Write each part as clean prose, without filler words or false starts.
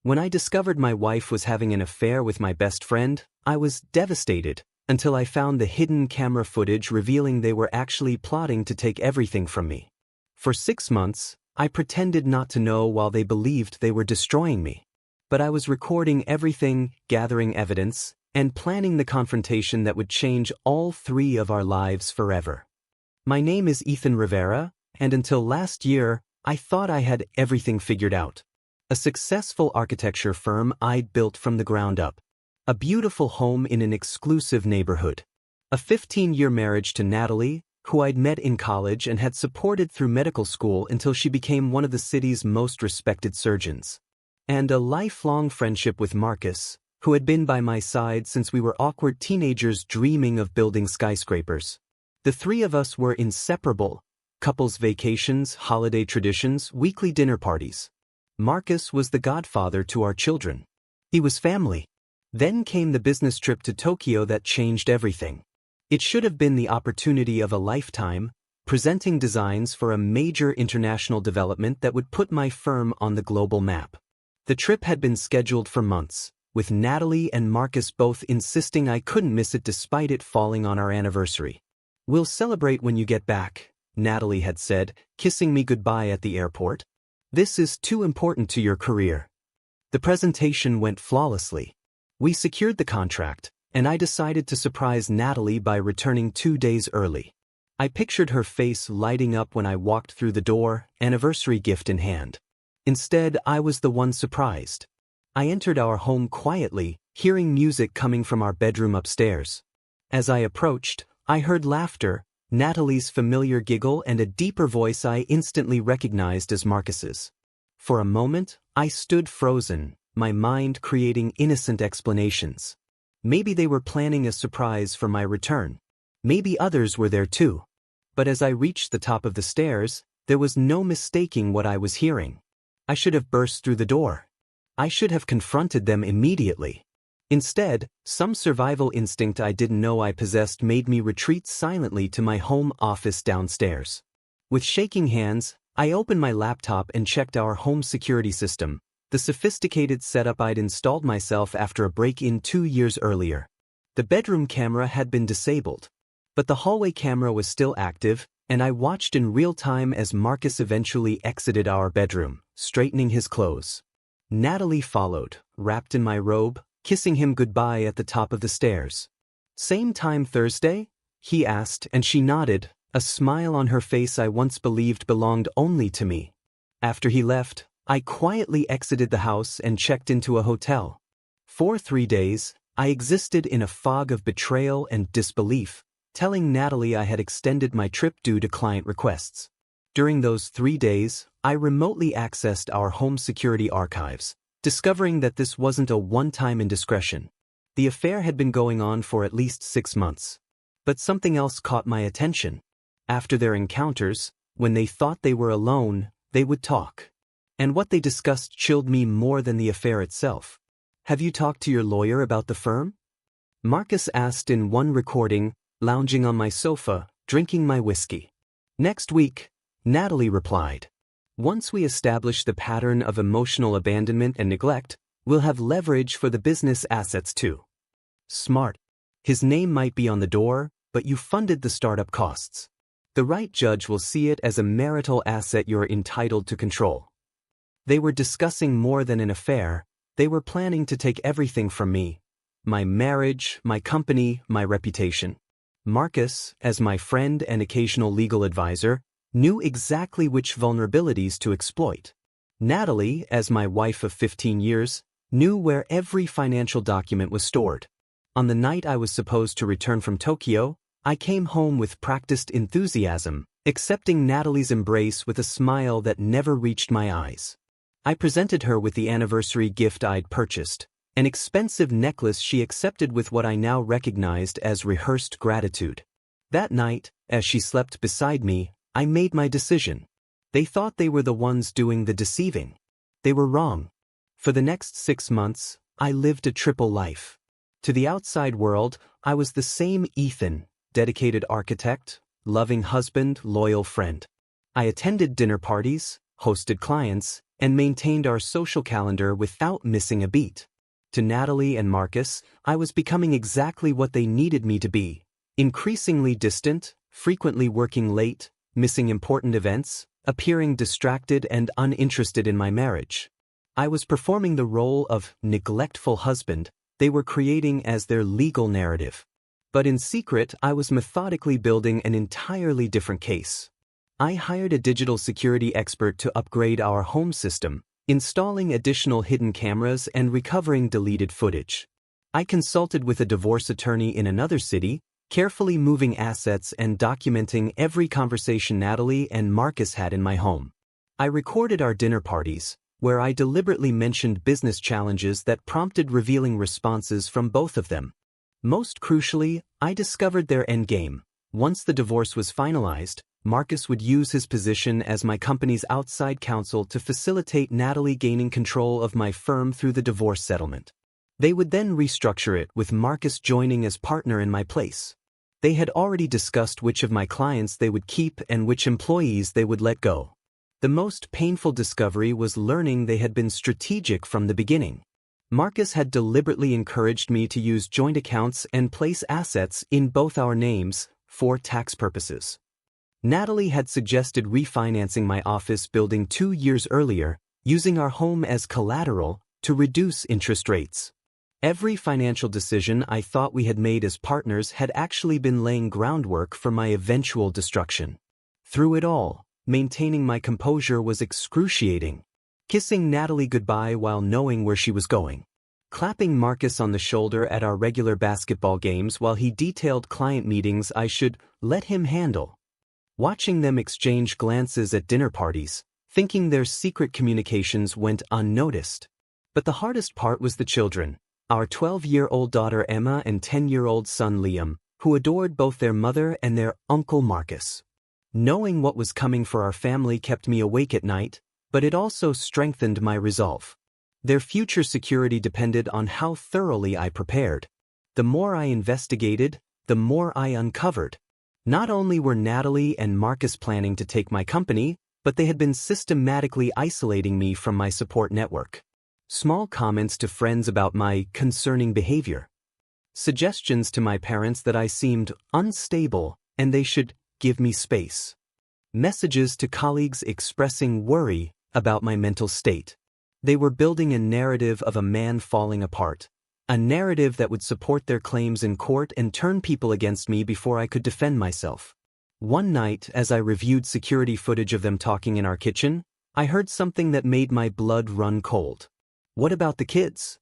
When I discovered my wife was having an affair with my best friend, I was devastated, until I found the hidden camera footage revealing they were actually plotting to take everything from me. For 6 months, I pretended not to know while they believed they were destroying me. But I was recording everything, gathering evidence, and planning the confrontation that would change all 3 of our lives forever. My name is Ethan Rivera, and until last year, I thought I had everything figured out. A successful architecture firm I'd built from the ground up. A beautiful home in an exclusive neighborhood. A 15-year marriage to Natalie, who I'd met in college and had supported through medical school until she became one of the city's most respected surgeons. And a lifelong friendship with Marcus, who had been by my side since we were awkward teenagers dreaming of building skyscrapers. The 3 of us were inseparable: couples vacations, holiday traditions, weekly dinner parties. Marcus was the godfather to our children. He was family. Then came the business trip to Tokyo that changed everything. It should have been the opportunity of a lifetime, presenting designs for a major international development that would put my firm on the global map. The trip had been scheduled for months, with Natalie and Marcus both insisting I couldn't miss it despite it falling on our anniversary. "We'll celebrate when you get back," Natalie had said, kissing me goodbye at the airport. "This is too important to your career." The presentation went flawlessly. We secured the contract, and I decided to surprise Natalie by returning 2 days early. I pictured her face lighting up when I walked through the door, anniversary gift in hand. Instead, I was the one surprised. I entered our home quietly, hearing music coming from our bedroom upstairs. As I approached, I heard laughter, Natalie's familiar giggle, and a deeper voice I instantly recognized as Marcus's. For a moment, I stood frozen, my mind creating innocent explanations. Maybe they were planning a surprise for my return. Maybe others were there too. But as I reached the top of the stairs, there was no mistaking what I was hearing. I should have burst through the door. I should have confronted them immediately. Instead, some survival instinct I didn't know I possessed made me retreat silently to my home office downstairs. With shaking hands, I opened my laptop and checked our home security system, the sophisticated setup I'd installed myself after a break-in 2 years earlier. The bedroom camera had been disabled, but the hallway camera was still active, and I watched in real time as Marcus eventually exited our bedroom, straightening his clothes. Natalie followed, wrapped in my robe, kissing him goodbye at the top of the stairs. "Same time Thursday?" he asked, and she nodded, a smile on her face I once believed belonged only to me. After he left, I quietly exited the house and checked into a hotel. For 3 days, I existed in a fog of betrayal and disbelief, telling Natalie I had extended my trip due to client requests. During those 3 days, I remotely accessed our home security archives, discovering that this wasn't a one-time indiscretion. The affair had been going on for at least 6 months. But something else caught my attention. After their encounters, when they thought they were alone, they would talk. And what they discussed chilled me more than the affair itself. "Have you talked to your lawyer about the firm?" Marcus asked in one recording, lounging on my sofa, drinking my whiskey. "Next week," Natalie replied. "Once we establish the pattern of emotional abandonment and neglect, we'll have leverage for the business assets too." Smart. His name might be on the door, but you funded the startup costs. The right judge will see it as a marital asset you're entitled to control. They were discussing more than an affair. They were planning to take everything from me: my marriage, my company, my reputation. Marcus, as my friend and occasional legal advisor, knew exactly which vulnerabilities to exploit. Natalie, as my wife of 15 years, knew where every financial document was stored. On the night I was supposed to return from Tokyo, I came home with practiced enthusiasm, accepting Natalie's embrace with a smile that never reached my eyes. I presented her with the anniversary gift I'd purchased, an expensive necklace she accepted with what I now recognized as rehearsed gratitude. That night, as she slept beside me, I made my decision. They thought they were the ones doing the deceiving. They were wrong. For the next 6 months, I lived a triple life. To the outside world, I was the same Ethan, dedicated architect, loving husband, loyal friend. I attended dinner parties, hosted clients, and maintained our social calendar without missing a beat. To Natalie and Marcus, I was becoming exactly what they needed me to be: increasingly distant, frequently working late, missing important events, appearing distracted and uninterested in my marriage. I was performing the role of neglectful husband they were creating as their legal narrative. But in secret, I was methodically building an entirely different case. I hired a digital security expert to upgrade our home system, installing additional hidden cameras and recovering deleted footage. I consulted with a divorce attorney in another city, carefully moving assets and documenting every conversation Natalie and Marcus had in my home. I recorded our dinner parties, where I deliberately mentioned business challenges that prompted revealing responses from both of them. Most crucially, I discovered their endgame. Once the divorce was finalized, Marcus would use his position as my company's outside counsel to facilitate Natalie gaining control of my firm through the divorce settlement. They would then restructure it with Marcus joining as partner in my place. They had already discussed which of my clients they would keep and which employees they would let go. The most painful discovery was learning they had been strategic from the beginning. Marcus had deliberately encouraged me to use joint accounts and place assets in both our names for tax purposes. Natalie had suggested refinancing my office building 2 years earlier, using our home as collateral to reduce interest rates. Every financial decision I thought we had made as partners had actually been laying groundwork for my eventual destruction. Through it all, maintaining my composure was excruciating. Kissing Natalie goodbye while knowing where she was going. Clapping Marcus on the shoulder at our regular basketball games while he detailed client meetings I should let him handle. Watching them exchange glances at dinner parties, thinking their secret communications went unnoticed. But the hardest part was the children, our 12-year-old daughter Emma and 10-year-old son Liam, who adored both their mother and their uncle Marcus. Knowing what was coming for our family kept me awake at night, but it also strengthened my resolve. Their future security depended on how thoroughly I prepared. The more I investigated, the more I uncovered. Not only were Natalie and Marcus planning to take my company, but they had been systematically isolating me from my support network. Small comments to friends about my concerning behavior. Suggestions to my parents that I seemed unstable and they should give me space. Messages to colleagues expressing worry about my mental state. They were building a narrative of a man falling apart. A narrative that would support their claims in court and turn people against me before I could defend myself. One night, as I reviewed security footage of them talking in our kitchen, I heard something that made my blood run cold. "What about the kids?"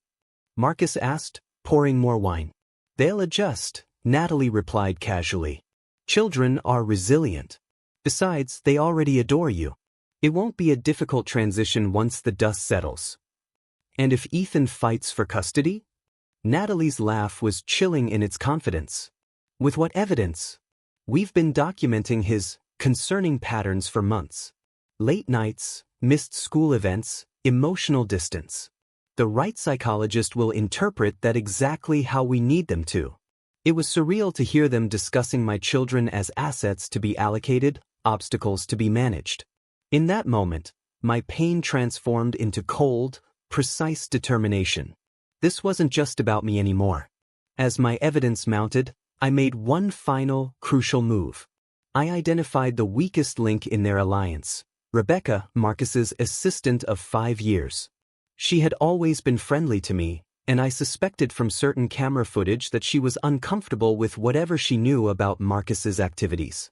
Marcus asked, pouring more wine. "They'll adjust," Natalie replied casually. "Children are resilient. Besides, they already adore you. It won't be a difficult transition once the dust settles." "And if Ethan fights for custody?" Natalie's laugh was chilling in its confidence. "With what evidence?" "We've been documenting his concerning patterns for months. Late nights, missed school events, emotional distance. The right psychologist will interpret that exactly how we need them to." It was surreal to hear them discussing my children as assets to be allocated, obstacles to be managed. In that moment, my pain transformed into cold, precise determination. This wasn't just about me anymore. As my evidence mounted, I made one final, crucial move. I identified the weakest link in their alliance, Rebecca, Marcus's assistant of 5 years. She had always been friendly to me, and I suspected from certain camera footage that she was uncomfortable with whatever she knew about Marcus's activities.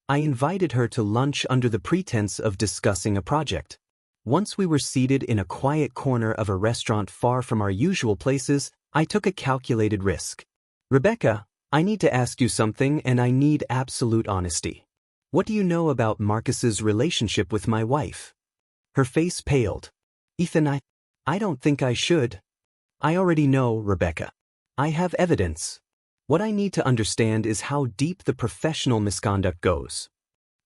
I invited her to lunch under the pretense of discussing a project. Once we were seated in a quiet corner of a restaurant far from our usual places, I took a calculated risk. "Rebecca, I need to ask you something and I need absolute honesty. What do you know about Marcus's relationship with my wife?" Her face paled. "Ethan, I don't think I should." "I already know, Rebecca. I have evidence. What I need to understand is how deep the professional misconduct goes."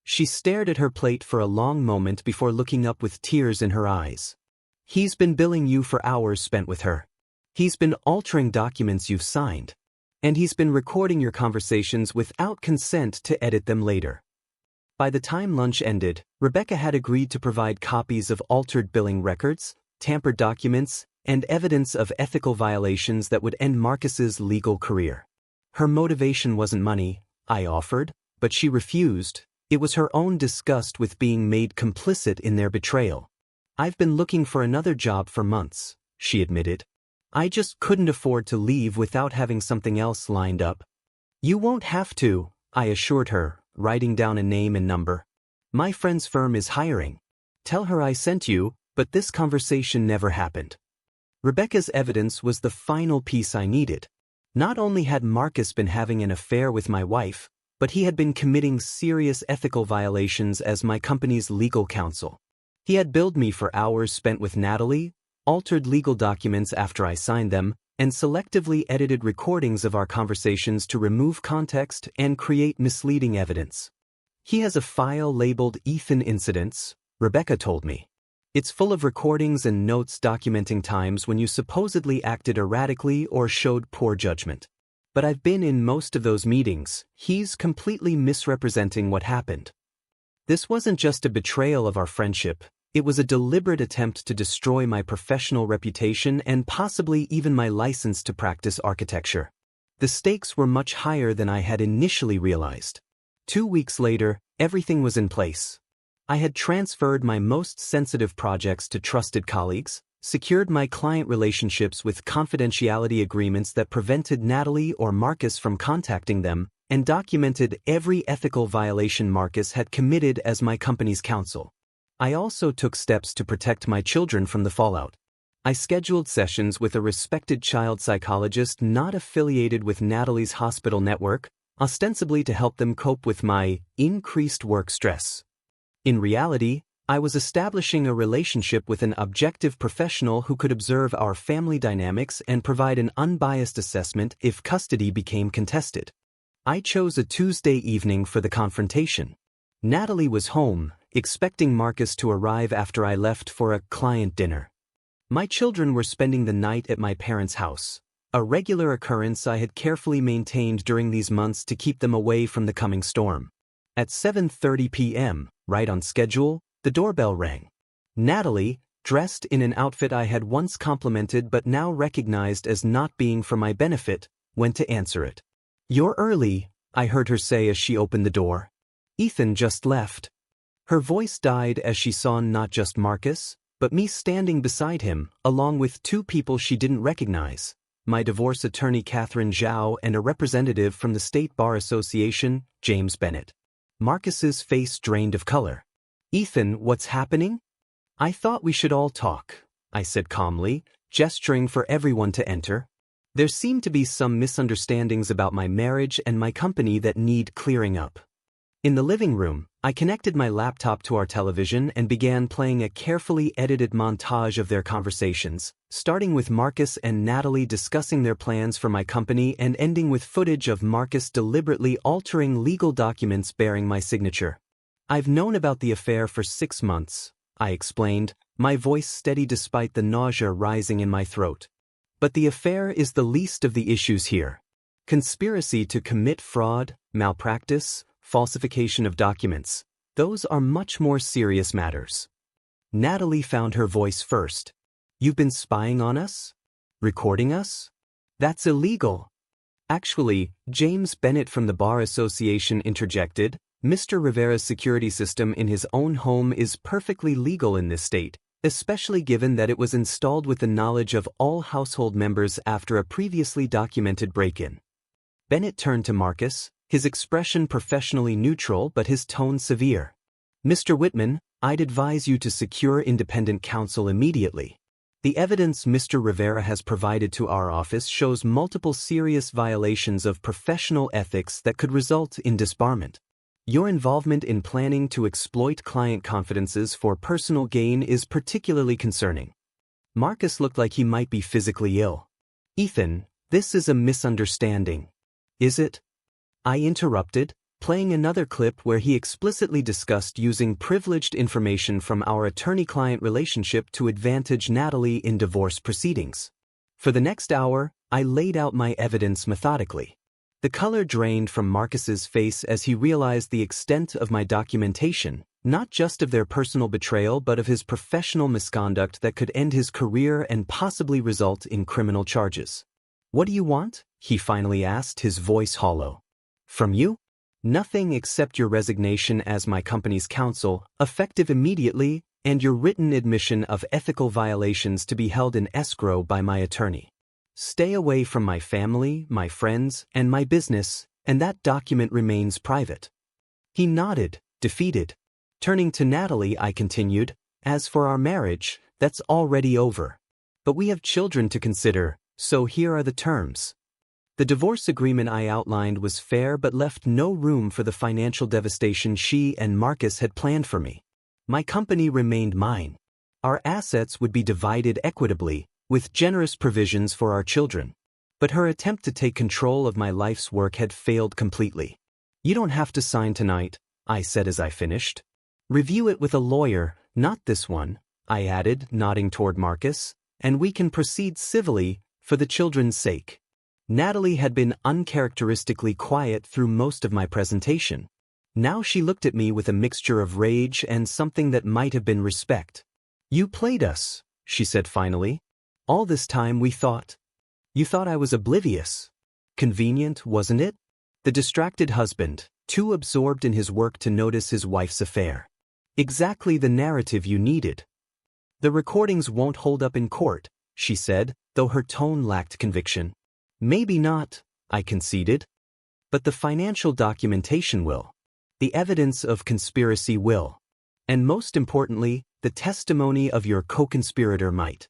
She stared at her plate for a long moment before looking up with tears in her eyes. "He's been billing you for hours spent with her. He's been altering documents you've signed. And he's been recording your conversations without consent to edit them later." By the time lunch ended, Rebecca had agreed to provide copies of altered billing records, tampered documents, and evidence of ethical violations that would end Marcus's legal career. Her motivation wasn't money, I offered, but she refused. It was her own disgust with being made complicit in their betrayal. I've been looking for another job for months, she admitted. I just couldn't afford to leave without having something else lined up. You won't have to, I assured her, writing down a name and number. My friend's firm is hiring. Tell her I sent you, but this conversation never happened. Rebecca's evidence was the final piece I needed. Not only had Marcus been having an affair with my wife, but he had been committing serious ethical violations as my company's legal counsel. He had billed me for hours spent with Natalie, altered legal documents after I signed them, and selectively edited recordings of our conversations to remove context and create misleading evidence. He has a file labeled Ethan Incidents, Rebecca told me. It's full of recordings and notes documenting times when you supposedly acted erratically or showed poor judgment. But I've been in most of those meetings. He's completely misrepresenting what happened. This wasn't just a betrayal of our friendship. It was a deliberate attempt to destroy my professional reputation and possibly even my license to practice architecture. The stakes were much higher than I had initially realized. 2 weeks later, everything was in place. I had transferred my most sensitive projects to trusted colleagues, secured my client relationships with confidentiality agreements that prevented Natalie or Marcus from contacting them, and documented every ethical violation Marcus had committed as my company's counsel. I also took steps to protect my children from the fallout. I scheduled sessions with a respected child psychologist not affiliated with Natalie's hospital network, ostensibly to help them cope with my increased work stress. In reality, I was establishing a relationship with an objective professional who could observe our family dynamics and provide an unbiased assessment if custody became contested. I chose a Tuesday evening for the confrontation. Natalie was home, expecting Marcus to arrive after I left for a client dinner. My children were spending the night at my parents' house, a regular occurrence I had carefully maintained during these months to keep them away from the coming storm. At 7:30 p.m., right on schedule, the doorbell rang. Natalie, dressed in an outfit I had once complimented but now recognized as not being for my benefit, went to answer it. "You're early," I heard her say as she opened the door. "Ethan just left." Her voice died as she saw not just Marcus, but me standing beside him, along with two people she didn't recognize, my divorce attorney Catherine Zhao and a representative from the State Bar Association, James Bennett. Marcus's face drained of color. "Ethan, what's happening?" "I thought we should all talk," I said calmly, gesturing for everyone to enter. There seemed to be some misunderstandings about my marriage and my company that need clearing up. In the living room, I connected my laptop to our television and began playing a carefully edited montage of their conversations, starting with Marcus and Natalie discussing their plans for my company and ending with footage of Marcus deliberately altering legal documents bearing my signature. "I've known about the affair for 6 months, I explained, my voice steady despite the nausea rising in my throat. But the affair is the least of the issues here. Conspiracy to commit fraud, malpractice, falsification of documents, those are much more serious matters." Natalie found her voice first. "You've been spying on us? Recording us? That's illegal." "Actually," James Bennett from the Bar Association interjected, "Mr. Rivera's security system in his own home is perfectly legal in this state, especially given that it was installed with the knowledge of all household members after a previously documented break-in." Bennett turned to Marcus, his expression professionally neutral but his tone severe. "Mr. Whitman, I'd advise you to secure independent counsel immediately. The evidence Mr. Rivera has provided to our office shows multiple serious violations of professional ethics that could result in disbarment. Your involvement in planning to exploit client confidences for personal gain is particularly concerning." Marcus looked like he might be physically ill. "Ethan, this is a misunderstanding." "Is it?" I interrupted, playing another clip where he explicitly discussed using privileged information from our attorney-client relationship to advantage Natalie in divorce proceedings. For the next hour, I laid out my evidence methodically. The color drained from Marcus's face as he realized the extent of my documentation, not just of their personal betrayal but of his professional misconduct that could end his career and possibly result in criminal charges. "What do you want?" he finally asked, his voice hollow. "From you? Nothing except your resignation as my company's counsel, effective immediately, and your written admission of ethical violations to be held in escrow by my attorney. Stay away from my family, my friends, and my business, and that document remains private." He nodded, defeated. Turning to Natalie, I continued, "As for our marriage, that's already over. But we have children to consider, so here are the terms." The divorce agreement I outlined was fair but left no room for the financial devastation she and Marcus had planned for me. My company remained mine. Our assets would be divided equitably, with generous provisions for our children. But her attempt to take control of my life's work had failed completely. "You don't have to sign tonight," I said as I finished. "Review it with a lawyer, not this one," I added, nodding toward Marcus, "and we can proceed civilly, for the children's sake." Natalie had been uncharacteristically quiet through most of my presentation. Now she looked at me with a mixture of rage and something that might have been respect. "You played us," she said finally. "All this time we thought. You thought I was oblivious. Convenient, wasn't it? The distracted husband, too absorbed in his work to notice his wife's affair. Exactly the narrative you needed." "The recordings won't hold up in court," she said, though her tone lacked conviction. "Maybe not," I conceded. "But the financial documentation will. The evidence of conspiracy will. And most importantly, the testimony of your co-conspirator might."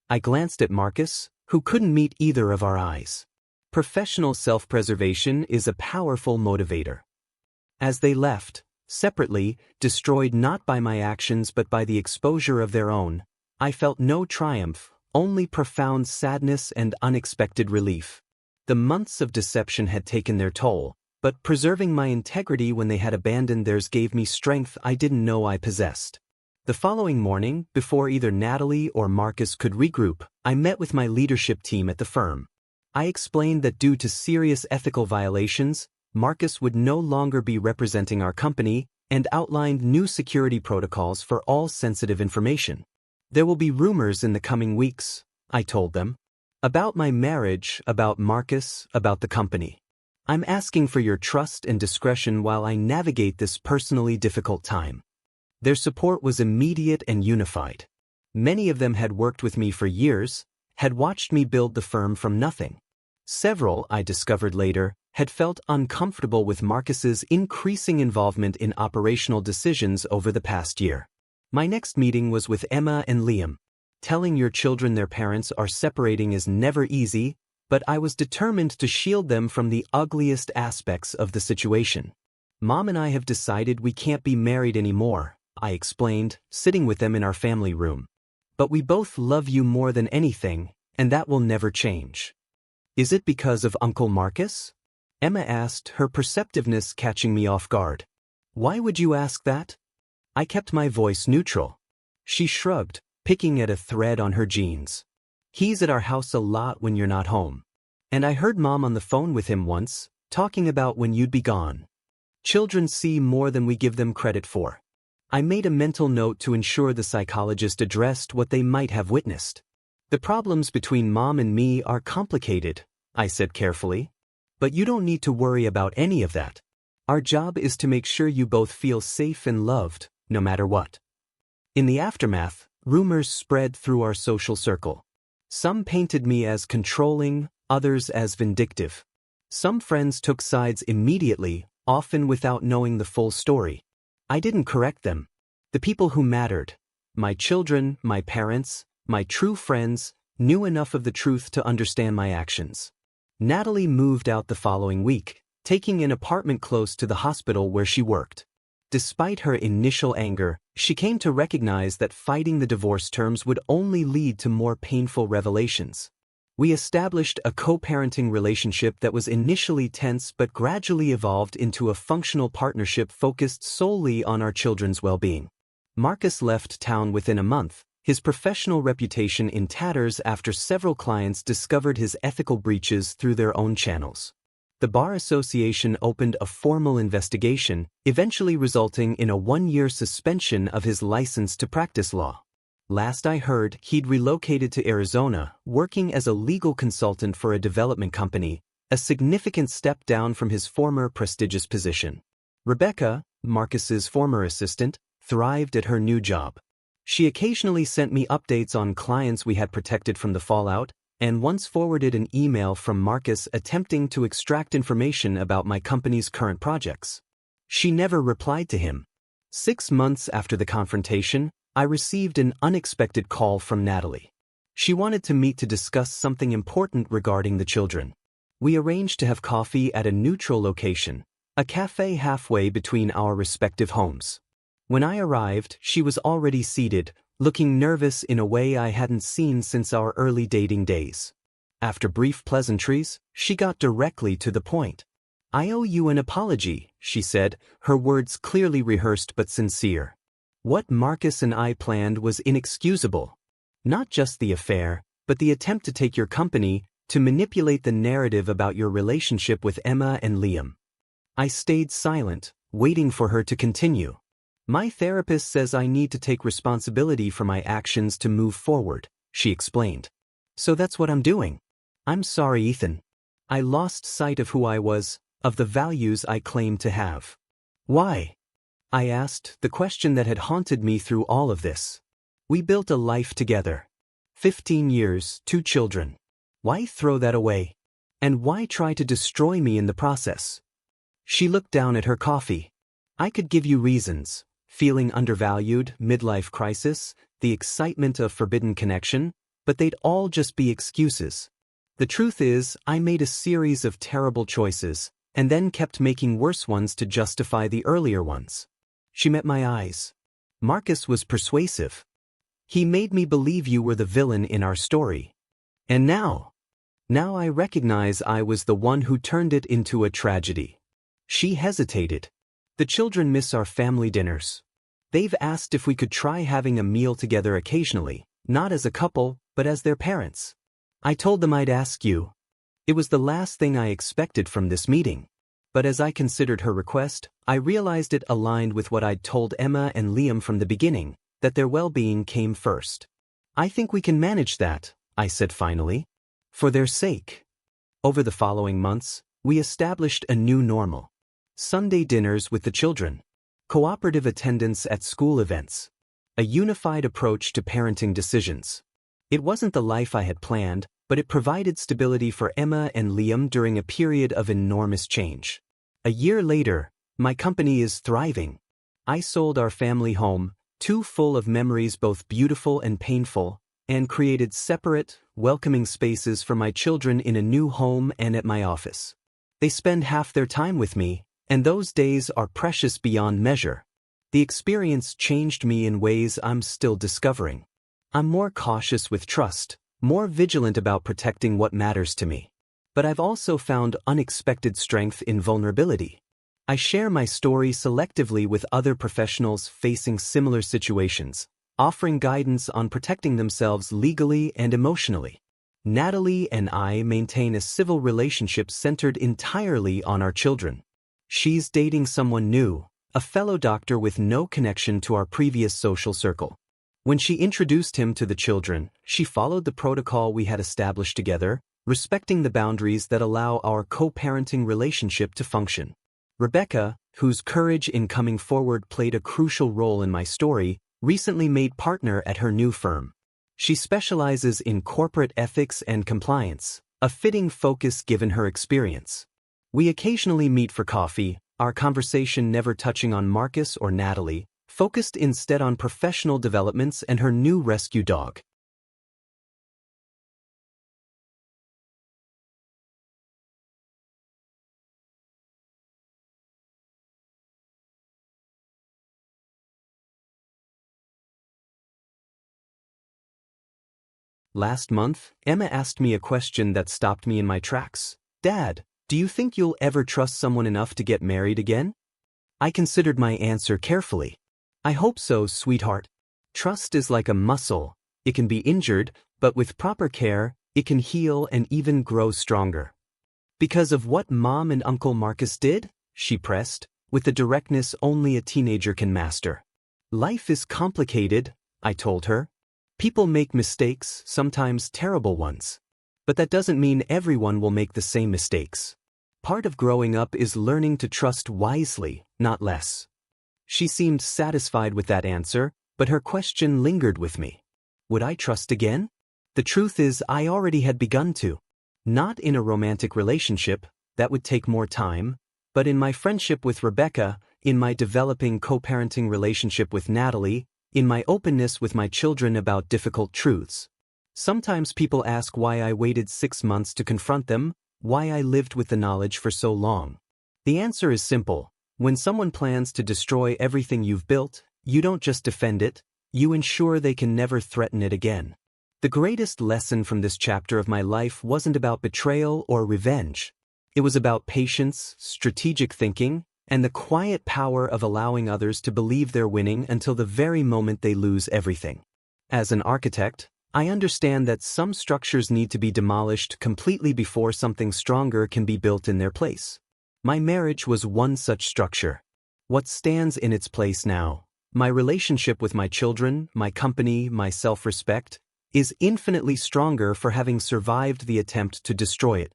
I glanced at Marcus, who couldn't meet either of our eyes. Professional self-preservation is a powerful motivator. As they left, separately, destroyed not by my actions but by the exposure of their own, I felt no triumph, only profound sadness and unexpected relief. The months of deception had taken their toll, but preserving my integrity when they had abandoned theirs gave me strength I didn't know I possessed. The following morning, before either Natalie or Marcus could regroup, I met with my leadership team at the firm. I explained that due to serious ethical violations, Marcus would no longer be representing our company, and outlined new security protocols for all sensitive information. "There will be rumors in the coming weeks," I told them. "About my marriage, about Marcus, about the company. I'm asking for your trust and discretion while I navigate this personally difficult time." Their support was immediate and unified. Many of them had worked with me for years, had watched me build the firm from nothing. Several, I discovered later, had felt uncomfortable with Marcus's increasing involvement in operational decisions over the past year. My next meeting was with Emma and Liam. Telling your children their parents are separating is never easy, but I was determined to shield them from the ugliest aspects of the situation. "Mom and I have decided we can't be married anymore," I explained, sitting with them in our family room. "But we both love you more than anything, and that will never change." "Is it because of Uncle Marcus?" Emma asked, her perceptiveness catching me off guard. "Why would you ask that?" I kept my voice neutral. She shrugged, picking at a thread on her jeans. "He's at our house a lot when you're not home. And I heard Mom on the phone with him once, talking about when you'd be gone. Children see more than we give them credit for." I made a mental note to ensure the psychologist addressed what they might have witnessed. "The problems between Mom and me are complicated," I said carefully. "But you don't need to worry about any of that. Our job is to make sure you both feel safe and loved, no matter what." In the aftermath, rumors spread through our social circle. Some painted me as controlling, others as vindictive. Some friends took sides immediately, often without knowing the full story. I didn't correct them. The people who mattered, my children, my parents, my true friends, knew enough of the truth to understand my actions. Natalie moved out the following week, taking an apartment close to the hospital where she worked. Despite her initial anger, she came to recognize that fighting the divorce terms would only lead to more painful revelations. We established a co-parenting relationship that was initially tense but gradually evolved into a functional partnership focused solely on our children's well-being. Marcus left town within a month, his professional reputation in tatters after several clients discovered his ethical breaches through their own channels. The Bar Association opened a formal investigation, eventually resulting in a 1-year suspension of his license to practice law. Last I heard, he'd relocated to Arizona, working as a legal consultant for a development company, a significant step down from his former prestigious position. Rebecca, Marcus's former assistant, thrived at her new job. She occasionally sent me updates on clients we had protected from the fallout, and once forwarded an email from Marcus attempting to extract information about my company's current projects. She never replied to him. 6 months after the confrontation, I received an unexpected call from Natalie. She wanted to meet to discuss something important regarding the children. We arranged to have coffee at a neutral location, a cafe halfway between our respective homes. When I arrived, she was already seated, looking nervous in a way I hadn't seen since our early dating days. After brief pleasantries, she got directly to the point. "I owe you an apology," she said, her words clearly rehearsed but sincere. What Marcus and I planned was inexcusable. Not just the affair, but the attempt to take your company, to manipulate the narrative about your relationship with Emma and Liam. I stayed silent, waiting for her to continue. "My therapist says I need to take responsibility for my actions to move forward," she explained. "So that's what I'm doing. I'm sorry, Ethan. I lost sight of who I was, of the values I claimed to have." "Why?" I asked, the question that had haunted me through all of this. "We built a life together. 15 years, 2 children. Why throw that away? And why try to destroy me in the process?" She looked down at her coffee. "I could give you reasons. Feeling undervalued, midlife crisis, the excitement of forbidden connection, but they'd all just be excuses. The truth is, I made a series of terrible choices, and then kept making worse ones to justify the earlier ones." She met my eyes. "Marcus was persuasive. He made me believe you were the villain in our story. And now I recognize I was the one who turned it into a tragedy." She hesitated. "The children miss our family dinners. They've asked if we could try having a meal together occasionally, not as a couple, but as their parents. I told them I'd ask you." It was the last thing I expected from this meeting. But as I considered her request, I realized it aligned with what I'd told Emma and Liam from the beginning, that their well-being came first. "I think we can manage that," I said finally. "For their sake." Over the following months, we established a new normal. Sunday dinners with the children. Cooperative attendance at school events. A unified approach to parenting decisions. It wasn't the life I had planned, but it provided stability for Emma and Liam during a period of enormous change. A year later, my company is thriving. I sold our family home, too full of memories both beautiful and painful, and created separate, welcoming spaces for my children in a new home and at my office. They spend half their time with me, and those days are precious beyond measure. The experience changed me in ways I'm still discovering. I'm more cautious with trust, more vigilant about protecting what matters to me. But I've also found unexpected strength in vulnerability. I share my story selectively with other professionals facing similar situations, offering guidance on protecting themselves legally and emotionally. Natalie and I maintain a civil relationship centered entirely on our children. She's dating someone new, a fellow doctor with no connection to our previous social circle. When she introduced him to the children, she followed the protocol we had established together, respecting the boundaries that allow our co-parenting relationship to function. Rebecca, whose courage in coming forward played a crucial role in my story, recently made partner at her new firm. She specializes in corporate ethics and compliance, a fitting focus given her experience. We occasionally meet for coffee, our conversation never touching on Marcus or Natalie, focused instead on professional developments and her new rescue dog. Last month, Emma asked me a question that stopped me in my tracks. "Dad, do you think you'll ever trust someone enough to get married again?" I considered my answer carefully. "I hope so, sweetheart. Trust is like a muscle. It can be injured, but with proper care, it can heal and even grow stronger." Because of what Mom and Uncle Marcus did? She pressed, with the directness only a teenager can master. Life is complicated, I told her. People make mistakes, sometimes terrible ones. But that doesn't mean everyone will make the same mistakes. Part of growing up is learning to trust wisely, not less. She seemed satisfied with that answer, but her question lingered with me. Would I trust again? The truth is, I already had begun to. Not in a romantic relationship, that would take more time, but in my friendship with Rebecca, in my developing co-parenting relationship with Natalie, in my openness with my children about difficult truths. Sometimes people ask why I waited 6 months to confront them, why I lived with the knowledge for so long. The answer is simple. When someone plans to destroy everything you've built, you don't just defend it, you ensure they can never threaten it again. The greatest lesson from this chapter of my life wasn't about betrayal or revenge. It was about patience, strategic thinking, and the quiet power of allowing others to believe they're winning until the very moment they lose everything. As an architect, I understand that some structures need to be demolished completely before something stronger can be built in their place. My marriage was one such structure. What stands in its place now, my relationship with my children, my company, my self-respect, is infinitely stronger for having survived the attempt to destroy it.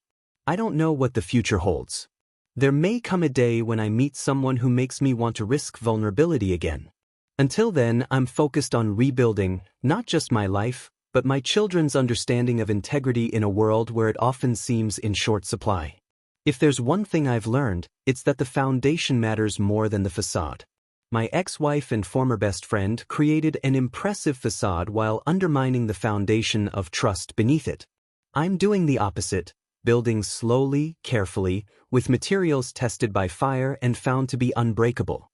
I don't know what the future holds. There may come a day when I meet someone who makes me want to risk vulnerability again. Until then, I'm focused on rebuilding, not just my life, but my children's understanding of integrity in a world where it often seems in short supply. If there's one thing I've learned, it's that the foundation matters more than the facade. My ex-wife and former best friend created an impressive facade while undermining the foundation of trust beneath it. I'm doing the opposite, building slowly, carefully, with materials tested by fire and found to be unbreakable.